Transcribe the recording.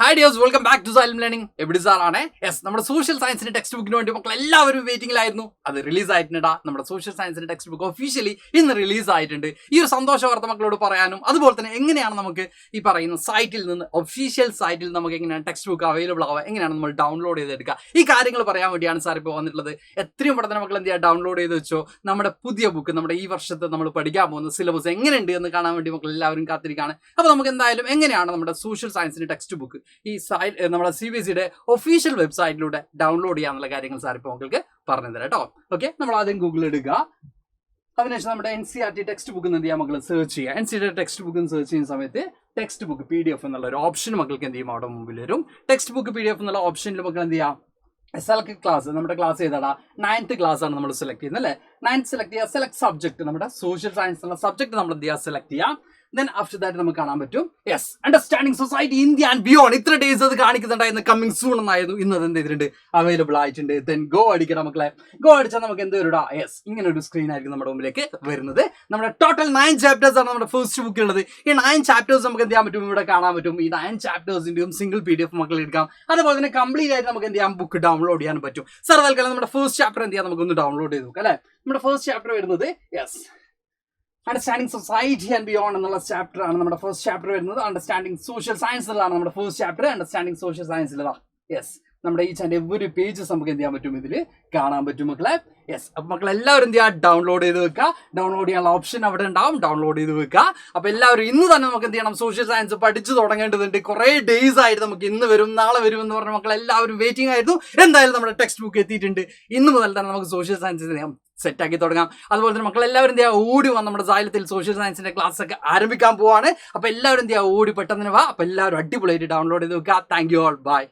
Hi dears, welcome back to Xylem learning. എവിടെ സാറാണ്? Yes, നമ്മുടെ സോഷ്യൽ സയൻസിന്റെ ടെക്സ്റ്റ് ബുക്കിന് വേണ്ടി മക്കൾ എല്ലാവരും വെയിറ്റിംഗിലായിരുന്നു. അത് റിലീസ് ആയിട്ടുണ്ടാ. നമ്മുടെ സോഷ്യൽ സയൻസിന്റെ ടെക്സ്റ്റ് ബുക്ക് ഒഫീഷ്യലി ഇന്ന് റിലീസ് ആയിട്ടുണ്ട്. ഈ ഒരു സന്തോഷ വാർത്ത മക്കളോട് പറയാനും അതുപോലെ തന്നെ എങ്ങനെയാണ് നമുക്ക് ഈ പറയുന്ന സൈറ്റിൽ നിന്ന്, ഒഫീഷ്യൽ സൈറ്റിൽ നമുക്ക് എങ്ങനെയാണ് ടെക്സ്റ്റ് ബുക്ക് അവൈലബിൾ ആവുക, എങ്ങനെയാണ് നമ്മൾ ഡൗൺലോഡ് ചെയ്തെടുക്കുക, ഈ കാര്യങ്ങൾ പറയാൻ വേണ്ടിയാണ് സാർ ഇപ്പോൾ വന്നിട്ടുള്ളത്. എത്രയും പെട്ടെന്ന് മക്കൾ എന്ത് ചെയ്യുക, ഡൗൺലോഡ് ചെയ്ത് വെച്ചോ. നമ്മുടെ പുതിയ ബുക്ക്, നമ്മുടെ ഈ വർഷത്തെ നമ്മൾ പഠിക്കാൻ പോകുന്ന സിലബസ് എങ്ങനെയുണ്ട് എന്ന് കാണാൻ വേണ്ടി മക്കൾ എല്ലാവരും കാത്തിരിക്കുകയാണ്. അപ്പോൾ നമുക്ക് എന്തായാലും എങ്ങനെയാണ് നമ്മുടെ സോഷ്യൽ സയൻസിന്റെ ടെക്സ്റ്റ് ബുക്ക് ഈ നമ്മുടെ CBSEയുടെ ഒഫീഷ്യൽ വെബ്സൈറ്റിലൂടെ ഡൗൺലോഡ് ചെയ്യാനുള്ള കാര്യങ്ങൾ സാർ ഇപ്പോൾ നിങ്ങൾക്ക് പറഞ്ഞു തരാം കേട്ടോ. ഓക്കെ, നമ്മൾ ആദ്യം ഗൂഗിൾ എടുക്കുക. അതിനുശേഷം നമ്മുടെ NCERT ടെക്സ്റ്റ് ബുക്ക് എന്ത് ചെയ്യാം മക്കൾ സെർച്ച് ചെയ്യുക. NCERT ടെക്സ്റ്റ് ബുക്ക് സെർച്ച് ചെയ്യുന്ന സമയത്ത് ടെക്സ്റ്റ് ബുക്ക് PDF എന്നുള്ള ഒരു ഓപ്ഷൻ മക്കൾക്ക് എന്ത് ചെയ്യും, അവിടെ മുമ്പിൽ വരും. ടെക്സ്റ്റ് ബുക്ക് PDF എന്നുള്ള ഓപ്ഷനിൽ മക്കൾ എന്ത് ചെയ്യാം, സെലക്ട് ക്ലാസ്. നമ്മുടെ ക്ലാസ് ഏതാടാ? 9th ക്ലാസ് ആണ് നമ്മൾ സെലക്ട് ചെയ്യുന്നത് അല്ലേ. 9th സെലക്ട് ചെയ്യുക. സെലക്ട് സബ്ജക്ട്, നമ്മുടെ സോഷ്യൽ സയൻസ് എന്നുള്ള സബ്ജക്ട് നമ്മൾ എന്ത് ചെയ്യുക, സെലക്ട് ചെയ്യാം. Then after that നമുക്ക് കാണാൻ പറ്റും yes, understanding society India and beyond. ഇത്ര ഡേയ്സ് അത് കാണിക്കുന്നുണ്ടായിരുന്നു, കമ്മിങ് സൂൺ എന്നായിരുന്നു. ഇന്ന് അത് എന്ത് ചെയ്തിട്ടുണ്ട്, അവൈലബിൾ ആയിട്ടുണ്ട്. ദെൻ ഗോ അടിക്കണം മക്കളെ. ഗോ അടിച്ചാൽ നമുക്ക് എന്ത് വരും, യെസ്, ഇങ്ങനെ ഒരു സ്ക്രീൻ ആയിരിക്കും നമ്മുടെ മുമ്പിലേക്ക് വരുന്നത്. നമ്മുടെ ടോട്ടൽ 9 ചാപ്റ്റേഴ്സ് ആണ് നമ്മുടെ ഫസ്റ്റ് ബുക്കിൽ ഉള്ളത്. ഈ 9 ചാപ്റ്റേഴ്സ് നമുക്ക് എന്ത് ചെയ്യാൻ പറ്റും, ഇവിടെ കാണാൻ പറ്റും. ഈ 9 ചാപ്റ്റേഴ്സിന്റെയും സിംഗിൾ PDF മക്കൾ എടുക്കാം. അതുപോലെ തന്നെ കംപ്ലീറ്റ് ആയിട്ട് നമുക്ക് എന്ത് ചെയ്യാം, ബുക്ക് ഡൗൺലോഡ് ചെയ്യാൻ പറ്റും. സാർ തൽക്കാലം നമ്മുടെ ഫസ്റ്റ് ചാപ്റ്റർ എന്ത് ചെയ്യാം, നമുക്കൊന്ന് ഡൗൺലോഡ് ചെയ്ത് നോക്കാം അല്ലെ. നമ്മുടെ ഫസ്റ്റ് ചാപ്റ്റർ വരുന്നത് yes, understanding society and beyond എന്നുള്ള ചാപ്റ്റർ ആണ് നമ്മുടെ ഫസ്റ്റ് ചാപ്റ്റർ വരുന്നത്. അണ്ടർസ്റ്റാൻഡിങ് സോഷ്യൽ സയൻസ് എന്നുള്ളതാണ് നമ്മുടെ ഫസ്റ്റ് ചാപ്റ്റർ. അണ്ടർസ്റ്റാൻഡിങ് സോഷ്യൽ സയൻസിലതാ യെസ്, നമ്മുടെ ഈ ചാനൽ എവരി പേജസ് നമുക്ക് എന്ത് ചെയ്യാൻ പറ്റും, ഇതിൽ കാണാൻ പറ്റും മക്കളെ. യെസ്, അപ്പൊ മക്കൾ എല്ലാവരും എന്ത് ചെയ്യുക, ഡൗൺലോഡ് ചെയ്ത് വെക്കുക. ഡൗൺലോഡ് ചെയ്യാനുള്ള ഓപ്ഷൻ അവിടെ ഉണ്ടാവും, ഡൗൺലോഡ് ചെയ്ത് വെക്കുക. അപ്പൊ എല്ലാവരും ഇന്ന് തന്നെ നമുക്ക് എന്ത് ചെയ്യണം, സോഷ്യൽ സയൻസ് പഠിച്ചു തുടങ്ങേണ്ടതുണ്ട്. കുറെ ഡേയ്സ് ആയിട്ട് നമുക്ക് ഇന്ന് വരും നാളെ വരും എന്ന് പറഞ്ഞ മക്കൾ എല്ലാവരും വെയിറ്റിംഗ് ആയിരുന്നു. എന്തായാലും നമ്മുടെ ടെക്സ്റ്റ് ബുക്ക് എത്തിയിട്ടുണ്ട്. ഇന്ന് മുതൽ തന്നെ നമുക്ക് സോഷ്യൽ സയൻസ് സെറ്റ് ആക്കി തുടങ്ങാം. അതുപോലെ തന്നെ മക്കൾ എല്ലാവരും എന്ത് ചെയ്യുക, ഓടി വന്ന് നമ്മുടെ സൈലത്തിൽ സോഷ്യൽ സയൻസിന്റെ ക്ലാസ് ഒക്കെ ആരംഭിക്കാൻ പോവാണ്. അപ്പൊ എല്ലാവരും എന്ത് ചെയ്യുക, ഓടി പെട്ടെന്ന് വാ. അപ്പൊ എല്ലാവരും അടിപൊളിയായിട്ട് ഡൗൺലോഡ് ചെയ്ത് വെക്കുക. Thank you all, by.